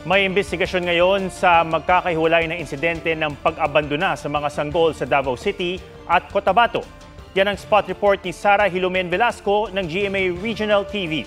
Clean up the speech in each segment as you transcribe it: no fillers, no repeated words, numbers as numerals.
May investigasyon ngayon sa magkakahiwalay na insidente ng pag-abandona sa mga sanggol sa Davao City at Cotabato. Yan ang spot report ni Sara Hilomen Velasco ng GMA Regional TV.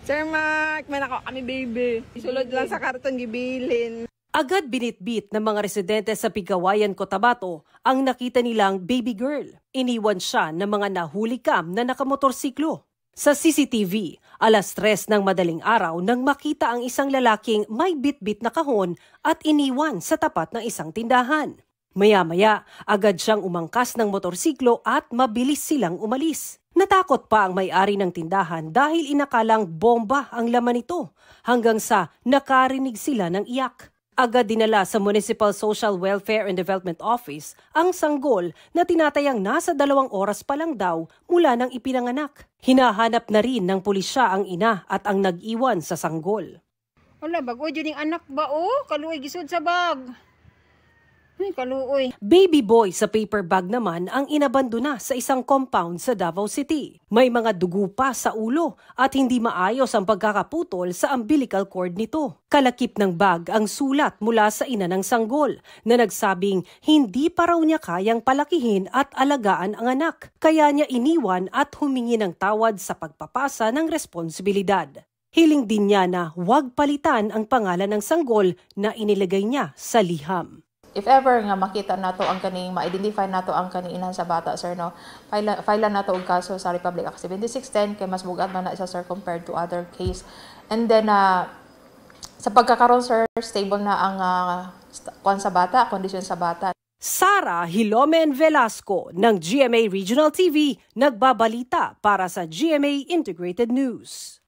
Sir Mark, man ako kami baby. Isulod lang sa karton gibilin. Agad binitbit ng mga residente sa Pigawayan, Cotabato ang nakita nilang baby girl. Iniwan siya ng mga nahuli cam na nakamotorsiklo. Sa CCTV, alas 3 ng madaling araw nang makita ang isang lalaking may bitbit na kahon at iniwan sa tapat ng isang tindahan. Maya-maya, agad siyang umangkas ng motorsiklo at mabilis silang umalis. Natakot pa ang may-ari ng tindahan dahil inakalang bomba ang laman nito hanggang sa nakarinig sila ng iyak. Agad dinala sa Municipal Social Welfare and Development Office ang sanggol na tinatayang nasa 2 oras pa lang daw mula nang ipinanganak. Hinahanap na rin ng pulisya ang ina at ang nag-iwan sa sanggol. Wala, bago dyan yung anak ba kaluoy gisod sa bag. Ay, kaluoy. Baby boy sa paper bag naman ang inabandona sa isang compound sa Davao City. May mga dugo pa sa ulo at hindi maayos ang pagkakaputol sa umbilical cord nito. Kalakip ng bag ang sulat mula sa ina ng sanggol na nagsabing hindi pa raw niya kayang palakihin at alagaan ang anak. Kaya niya iniwan at humingi ng tawad sa pagpapasa ng responsibilidad. Hiling din niya na huwag palitan ang pangalan ng sanggol na inilagay niya sa liham. If ever nga makita nato ang kaning ma-identify nato ang kaning inan sa bata, sir, no, file nato og kaso sa Republic Act 7610 kay mas bugad man na isa, sir, compared to other case. And then sa pagkakaroon, sir, stable na ang sa bata, kondisyon sa bata. Sara Hilomen Velasco ng GMA Regional TV nagbabalita para sa GMA Integrated News.